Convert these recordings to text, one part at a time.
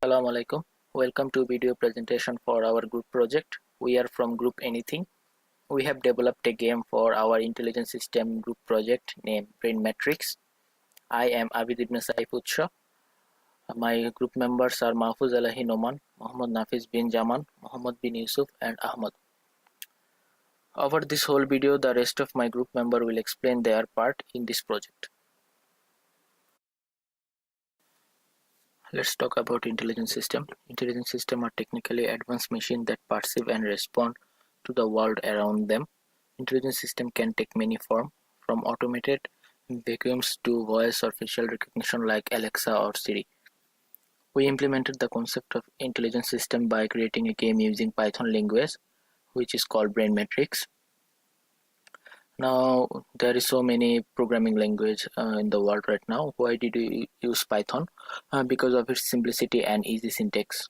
Assalamu alaikum. Welcome to video presentation for our group project. We are from group Anything. We have developed a game for our intelligence system group project named Brain Matrix. I am Abid Ibn Saif Utsha. My group members are Mahfuz Alahi Noman, Muhammad Nafiz bin Jaman, Muhammad bin Yusuf and Ahmad. Over this whole video, the rest of my group member will explain their part in this project. Let's talk about intelligence system. Intelligence system are technically advanced machines that perceive and respond to the world around them. Intelligence system can take many forms, from automated vacuums to voice or facial recognition like Alexa or Siri. We implemented the concept of intelligence system by creating a game using Python language, which is called Brain Matrix. Now there is so many programming language in the world right now. Why did we use Python? Because of its simplicity and easy syntax.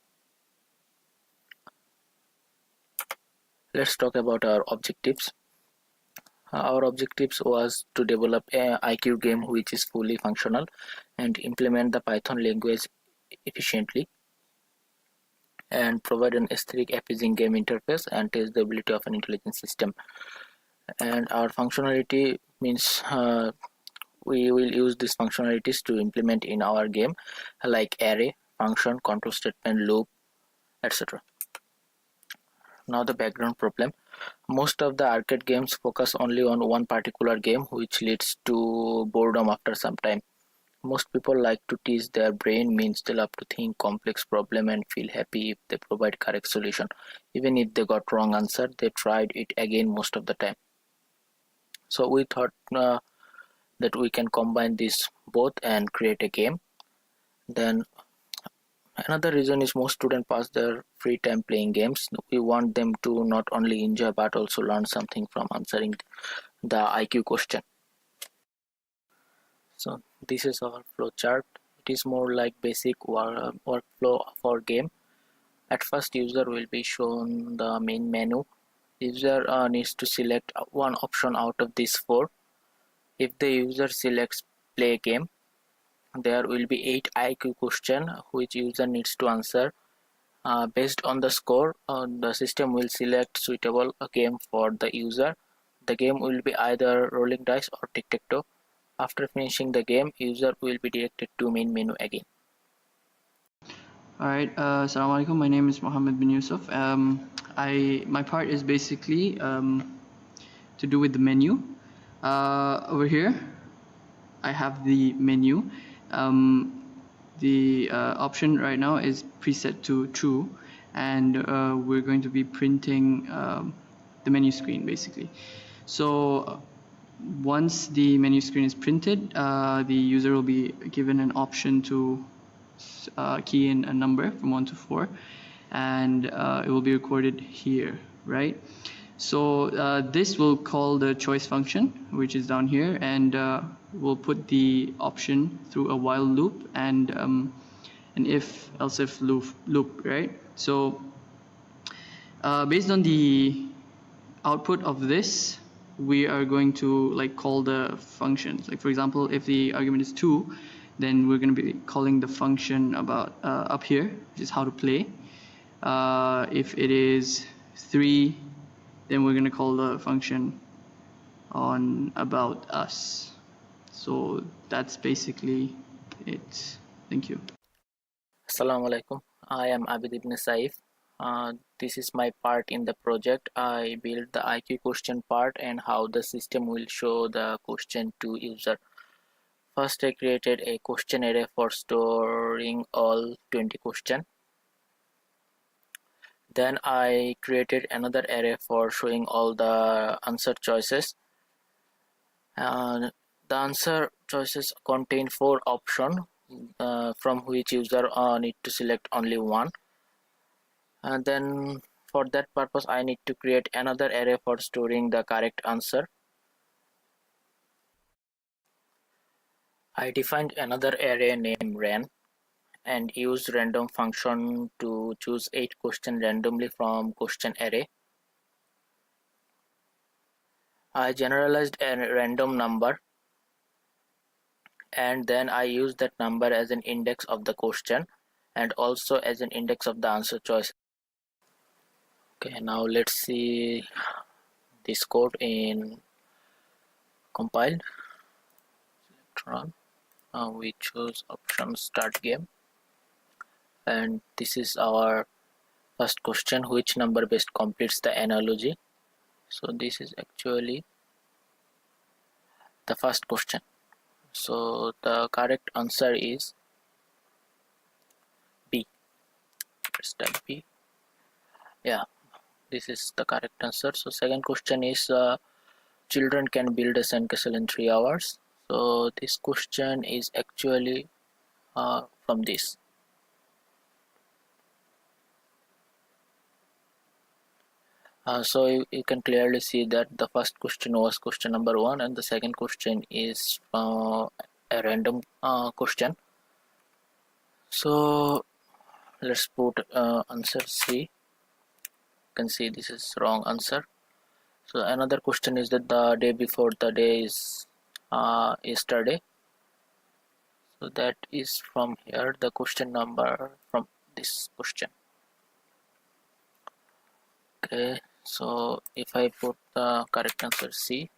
Let's talk about our objectives. Our objectives was to develop a IQ game which is fully functional and implement the Python language efficiently and provide an aesthetic appeasing game interface and test the ability of an intelligent system. And our functionality means we will use these functionalities to implement in our game like array, function, control statement, loop, etc. Now the background problem. Most of the arcade games focus only on one particular game, which leads to boredom after some time. Most people like to tease their brain, means they love to think complex problem and feel happy if they provide correct solution. Even if they got wrong answer, they tried it again most of the time. So we thought that we can combine this both and create a game. Then another reason is most students pass their free time playing games. We want them to not only enjoy but also learn something from answering the IQ question. So this is our flow chart. It is more like basic workflow for game. At first, user will be shown the main menu. User needs to select one option out of these four. If the user selects play game, there will be 8 IQ questions which user needs to answer. Based on the score, the system will select suitable game for the user. The game will be either rolling dice or tic-tac-toe. After finishing the game, user will be directed to main menu again. Alright, Assalamu alaikum. My name is Muhammad bin Yusuf. My part is basically to do with the menu. Over here, I have the menu. The option right now is preset to true, and we're going to be printing the menu screen basically. So once the menu screen is printed, the user will be given an option to key in a number from 1 to 4, and it will be recorded here, right? So this will call the choice function, which is down here, and we'll put the option through a while loop and an if else if loop, right? So based on the output of this, we are going to like call the functions. Like for example, if the argument is 2, then we're going to be calling the function about up here, which is how to play. If it is 3, then we're going to call the function on about us. So that's basically it. Thank you. Assalamu alaikum. I am Abid Ibn Saif. This is my part in the project. I built the IQ question part and how the system will show the question to user. First, I created a question array for storing all 20 questions. Then I created another array for showing all the answer choices. The answer choices contain 4 options from which user need to select only one. And then for that purpose, I need to create another array for storing the correct answer. I defined another array named ran and used random function to choose 8 questions randomly from question array. I generalized a random number and then I used that number as an index of the question, and also as an index of the answer choice. Okay, now let's see this code in compiled. Select run. We choose option start game, and this is our first question: which number best completes the analogy? So this is actually the first question. So the correct answer is B. Let's type B. Yeah, this is the correct answer. So second question is children can build a sandcastle in 3 hours. So this question is actually from this. So you can clearly see that the first question was question number 1 and the second question is a random question. So let's put answer C. You can see this is wrong answer. So another question is that the day before the day is yesterday. So that is from here, the question number from this question. Okay, so if I put the correct answer C,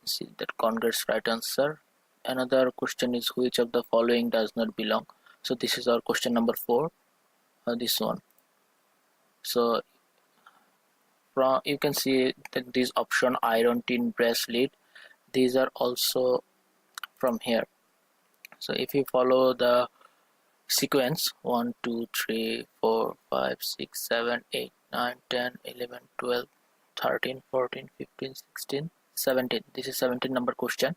see that converts right answer. Another question is which of the following does not belong. So this is our question number 4, this one. So from you can see that this option iron tin bracelet, these are also from here. So if you follow the sequence 1 2 3 4 5 6 7 8 9 10 11 12 13 14 15 16 17, this is 17 number question,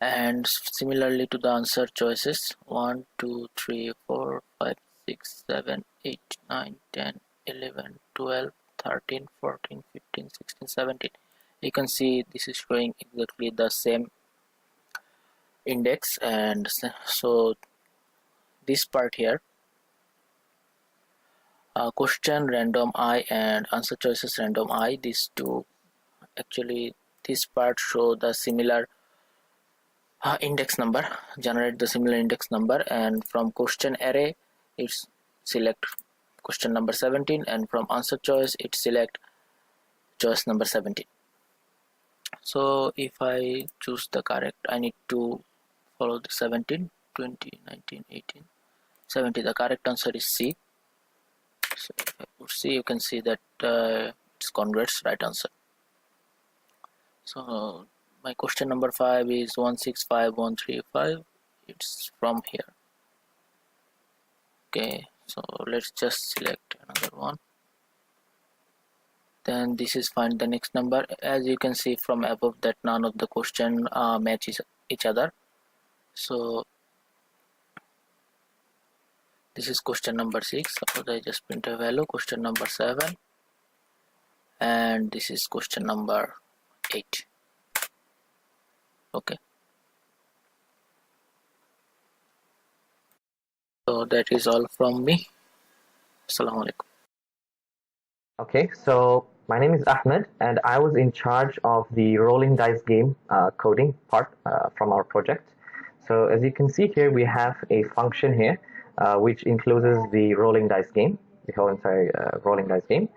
and similarly to the answer choices 1 2 3 4 5 6 7 8 9 10 11 12 13 14 15 16 17, you can see this is showing exactly the same index. And so this part here, question random I and answer choices random I, these two actually, this part show the similar index number, generate the similar index number, and from question array it's select question number 17, and from answer choice it select choice number 17. So if I choose the correct, I need to follow the 17 20 19 18 70, the correct answer is C. So if I put C, you can see that it's converts right answer. So my question number 5 is 165135, it's from here. Okay, so let's just select another one. Then this is find the next number. As you can see from above that none of the question matches each other. So this is question number 6. Suppose I just print a value, question number 7, and this is question number 8. Okay, so that is all from me. Assalamu alaikum. Okay, so my name is Ahmed, and I was in charge of the rolling dice game coding part from our project. So as you can see here, we have a function here which encloses the rolling dice game, the whole entire rolling dice game.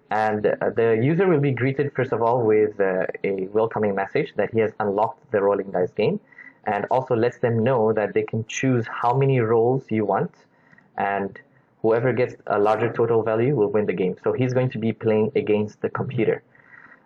And the user will be greeted first of all with a welcoming message that he has unlocked the rolling dice game, and also lets them know that they can choose how many rolls you want, and whoever gets a larger total value will win the game. So he's going to be playing against the computer.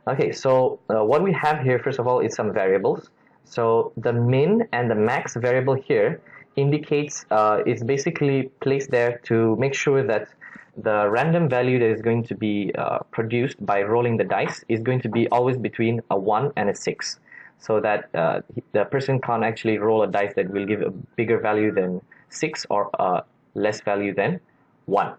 Okay, so what we have here, first of all, is some variables. So the min and the max variable here indicates, it's basically placed there to make sure that the random value that is going to be produced by rolling the dice is going to be always between a 1 and a 6. So that the person can't actually roll a dice that will give a bigger value than 6 or less value than 1.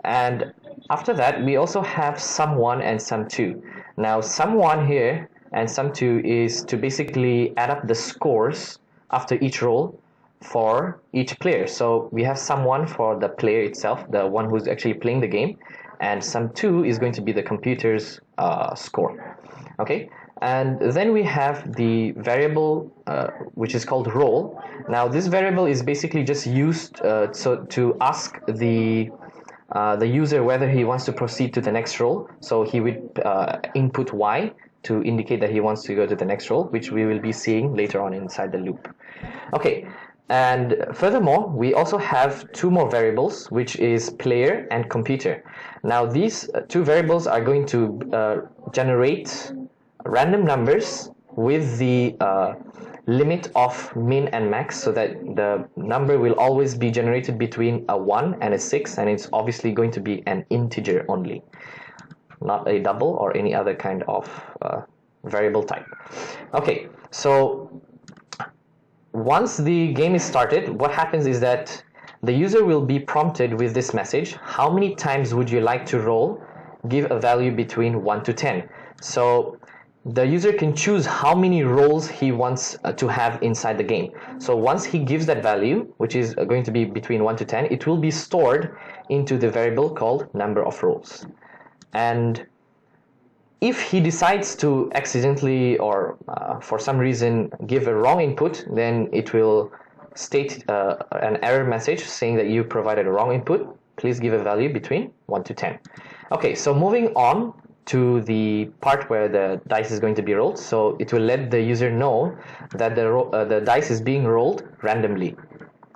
And after that, we also have sum 1 and sum 2. Now, sum 1 here and sum 2 is to basically add up the scores after each roll for each player. So we have sum 1 for the player itself, the one who's actually playing the game, and sum 2 is going to be the computer's score. Okay, And then we have the variable which is called roll. Now this variable is basically just used to ask the user whether he wants to proceed to the next roll. So he would input Y to indicate that he wants to go to the next roll, which we will be seeing later on inside the loop. Okay, and furthermore, we also have two more variables, which is player and computer. Now these two variables are going to generate random numbers with the limit of min and max, so that the number will always be generated between a 1 and a 6, and it's obviously going to be an integer only, not a double or any other kind of variable type. Okay, so once the game is started, what happens is that the user will be prompted with this message: how many times would you like to roll? Give a value between 1 to 10. So the user can choose how many rolls he wants to have inside the game. So once he gives that value, which is going to be between 1 to 10, it will be stored into the variable called number of rolls. And if he decides to accidentally or for some reason give a wrong input, then it will state an error message saying that you provided a wrong input. Please give a value between 1 to 10. Okay, so moving on to the part where the dice is going to be rolled. So it will let the user know that the dice is being rolled randomly.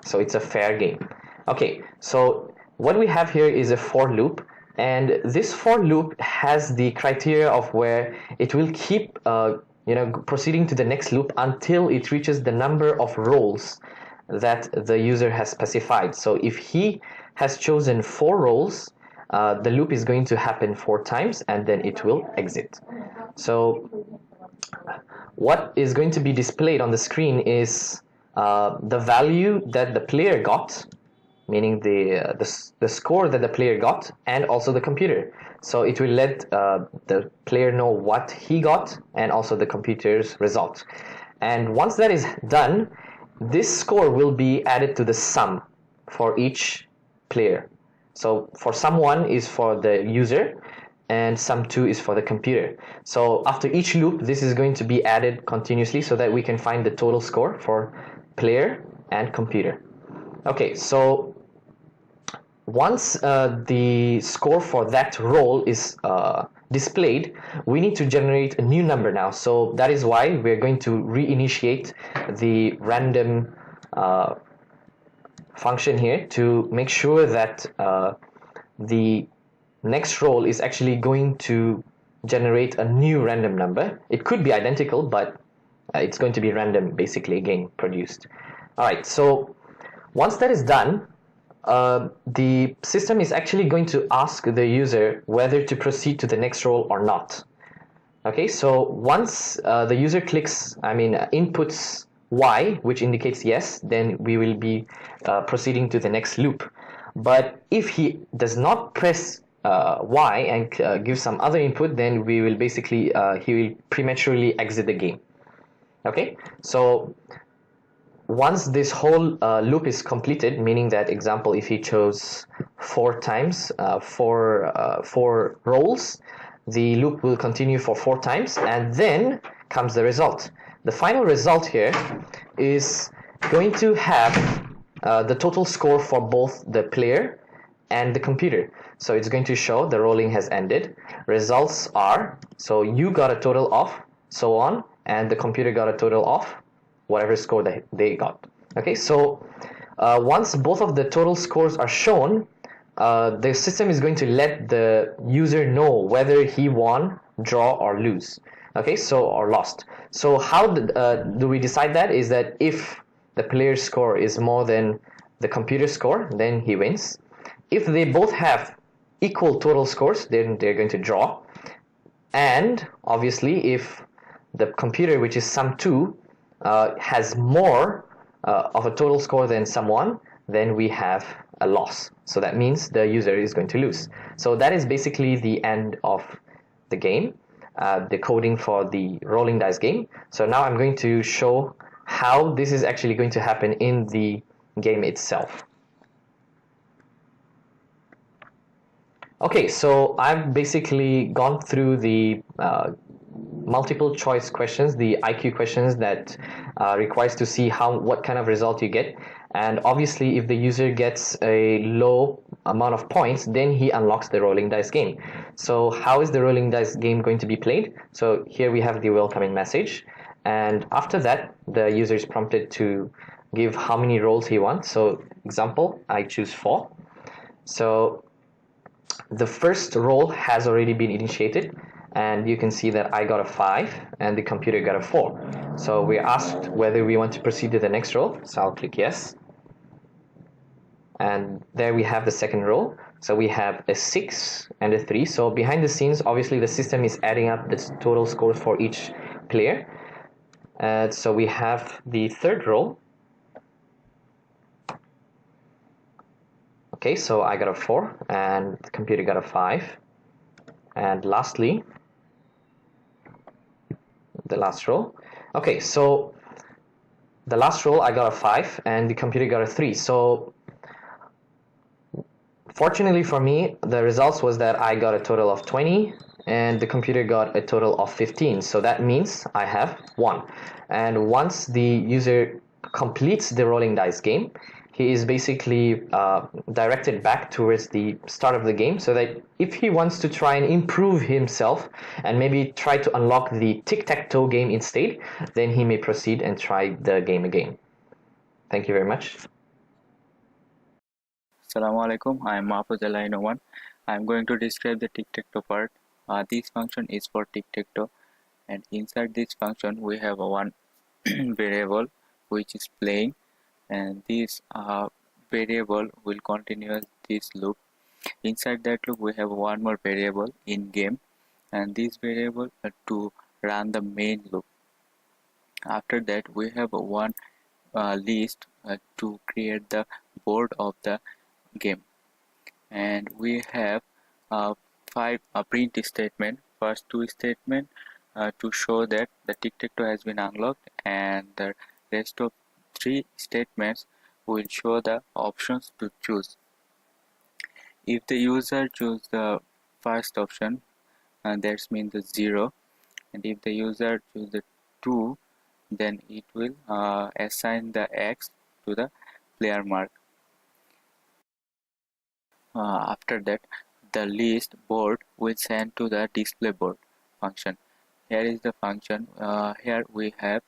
So it's a fair game. Okay, so what we have here is a for loop. And this for loop has the criteria of where it will keep proceeding to the next loop until it reaches the number of rolls that the user has specified. So if he has chosen 4 rolls, the loop is going to happen 4 times and then it will exit. So what is going to be displayed on the screen is the value that the player got, meaning the score that the player got, and also the computer. So it will let the player know what he got and also the computer's result. And once that is done, this score will be added to the sum for each player. So for sum 1 is for the user and sum 2 is for the computer. So after each loop, this is going to be added continuously so that we can find the total score for player and computer. Okay, so once the score for that roll is displayed, we need to generate a new number now. So that is why we're going to reinitiate the random function here to make sure that the next roll is actually going to generate a new random number. It could be identical, but it's going to be random basically again produced. Alright, so once that is done, the system is actually going to ask the user whether to proceed to the next roll or not. Okay, so once the user inputs Y, which indicates yes, then we will be proceeding to the next loop. But if he does not press Y and give some other input, then we will basically he will prematurely exit the game. Okay, so once this whole loop is completed, meaning that, example, if he chose 4 times, 4 rolls, the loop will continue for 4 times, and then comes the result. The final result here is going to have the total score for both the player and the computer. So it's going to show the rolling has ended. Results are, so you got a total of so on, and the computer got a total of whatever score that they got. Okay, so once both of the total scores are shown, the system is going to let the user know whether he won, draw, or lose. Okay, so or lost. So how do we decide that? Is that if the player's score is more than the computer score, then he wins. If they both have equal total scores, then they're going to draw. And obviously, if the computer, which is sum 2, has more of a total score than sum 1, then we have a loss. So that means the user is going to lose. So that is basically the end of the game, the coding for the rolling dice game. So now I'm going to show how this is actually going to happen in the game itself. Okay, so I've basically gone through the multiple choice questions, the IQ questions that requires to see what kind of result you get. And obviously, if the user gets a low amount of points, then he unlocks the rolling dice game. So how is the rolling dice game going to be played? So here we have the welcoming message, and after that the user is prompted to give how many rolls he wants. So example, I choose 4. So the first roll has already been initiated, and you can see that I got a 5 and the computer got a 4. So we're asked whether we want to proceed to the next roll, so I'll click yes. And there we have the second roll. So we have a 6 and a 3. So behind the scenes, obviously the system is adding up the total scores for each player. So we have the third roll. Okay, so I got a 4 and the computer got a 5. And lastly, the last roll. Okay, so the last roll I got a 5 and the computer got a 3. So fortunately for me, the results was that I got a total of 20 and the computer got a total of 15. So that means I have 1. And once the user completes the rolling dice game, he is basically directed back towards the start of the game, so that if he wants to try and improve himself and maybe try to unlock the tic-tac-toe game instead, then he may proceed and try the game again. Thank you very much. Assalamu alaikum, I am Mahfouz Elainowan. I am going to describe the tic-tac-toe part. This function is for tic-tac-toe, and inside this function we have one variable which is playing, and this variable will continue this loop. Inside that loop we have one more variable in game, and this variable to run the main loop. After that we have one list to create the board of the game, and we have 5 print statement. First 2 statement to show that the tic-tac-toe has been unlocked, and the rest of 3 statements will show the options to choose. If the user choose the first option, that means the 0, and if the user choose the 2, then it will assign the X to the player mark. After that, the list board will send to the display board function. Here is the function. Here we have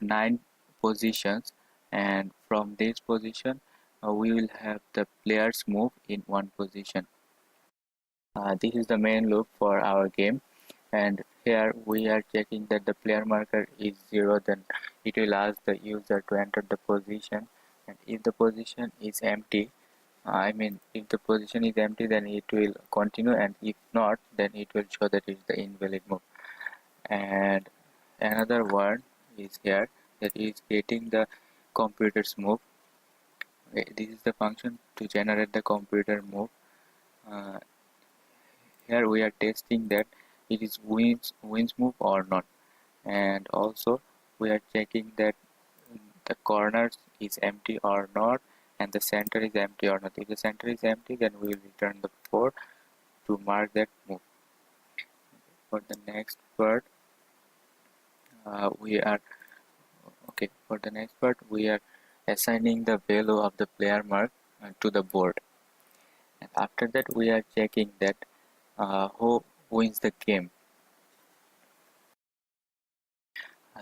9 positions, and from this position we will have the players move in one position. This is the main loop for our game, and here we are checking that the player marker is 0, then it will ask the user to enter the position, and if the position is empty, if the position is empty, then it will continue, and if not, then it will show that it is the invalid move. And another one is here, that is getting the computer's move. This is the function to generate the computer move. Here we are testing that it is wins move or not, and also we are checking that the corners is empty or not, and the center is empty or not. If the center is empty, then we will return the 4 to mark that move. For the next part, we are assigning the value of the player mark to the board, and after that we are checking that who wins the game.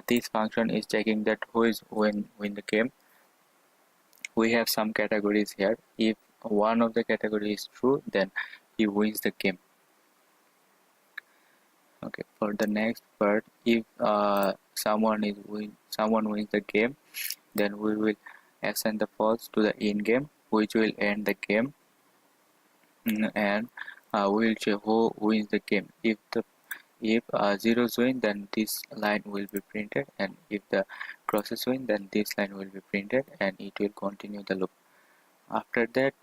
This function is checking that who is win the game. We have some categories here. If one of the category is true, then he wins the game. Okay, for the next part, if someone wins the game, then we will assign the false to the in game, which will end the game, and we will check who wins the game. If zeros win, then this line will be printed, and if the crosses win, then this line will be printed, and it will continue the loop. After that,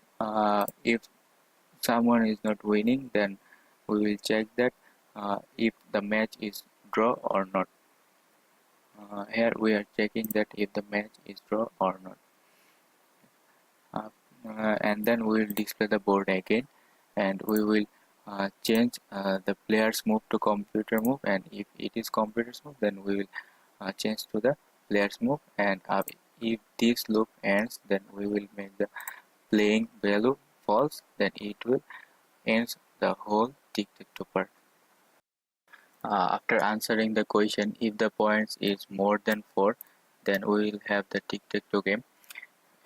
if someone is not winning, then we will check that if the match is draw or not. Here we are checking that if the match is draw or not, and then we will display the board again, and we will change the player's move to computer move, and if it is computer's move, then we will change to the player's move, and if this loop ends, then we will make the playing value false, then it will end the whole tic-tac-toe part. After answering the question, if the points is more than 4, then we will have the tic-tac-toe game,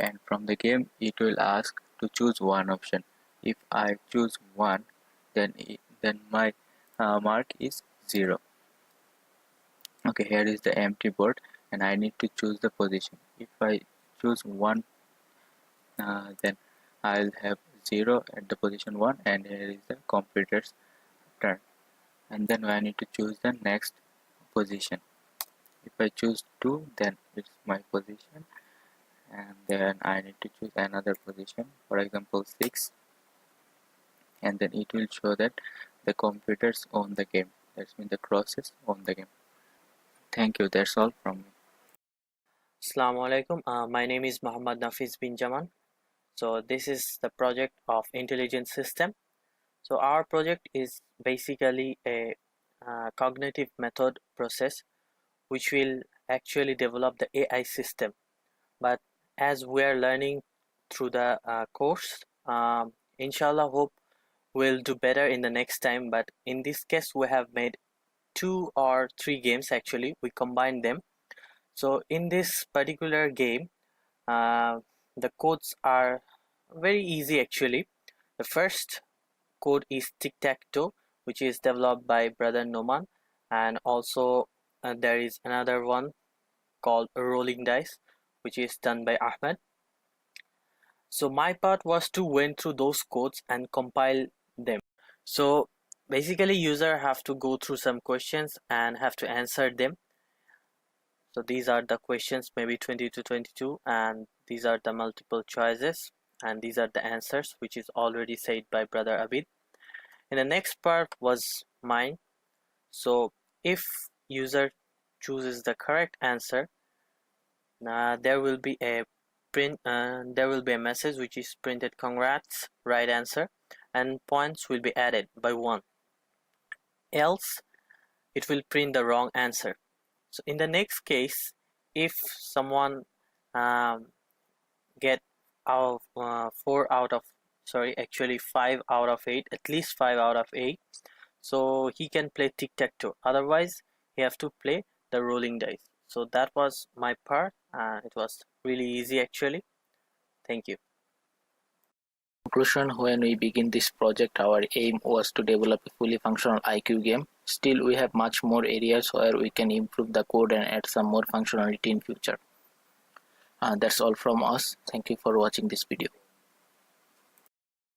and from the game it will ask to choose one option. If I choose 1, then my mark is 0. Okay, here is the empty board and I need to choose the position. If I choose 1, then I'll have 0 at the position 1, and here is the computer's turn, and then I need to choose the next position. If I choose 2, then it's my position, and then I need to choose another position, for example 6, and then it will show that the computers own the game. That means the crosses own the game. Thank you, that's all from me. Assalamu alaikum. My name is Muhammad Nafiz bin Jaman. So this is the project of intelligence system. So our project is basically a cognitive method process which will actually develop the AI system. But as we are learning through the course, inshallah hope we'll do better in the next time. But in this case we have made 2 or 3 games. Actually we combined them. So in this particular game, the codes are very easy actually. The first code is tic-tac-toe, which is developed by brother Noman, and also there is another one called rolling dice, which is done by Ahmed. So my part was to went through those codes and compile them. So basically user have to go through some questions and have to answer them. So these are the questions, maybe 20 to 22, and these are the multiple choices, and these are the answers, which is already said by brother Abid. And the next part was mine. So if user chooses the correct answer, there will be a message which is printed, congrats, right answer, and points will be added by 1. Else it will print the wrong answer. So in the next case, if someone get out of 5 out of 8, at least 5 out of 8, so he can play tic-tac-toe. Otherwise he have to play the rolling dice. So that was my part, and it was really easy actually. Thank you. Conclusion: when we begin this project, our aim was to develop a fully functional IQ game. Still, we have much more areas where we can improve the code and add some more functionality in future. That's all from us. Thank you for watching this video.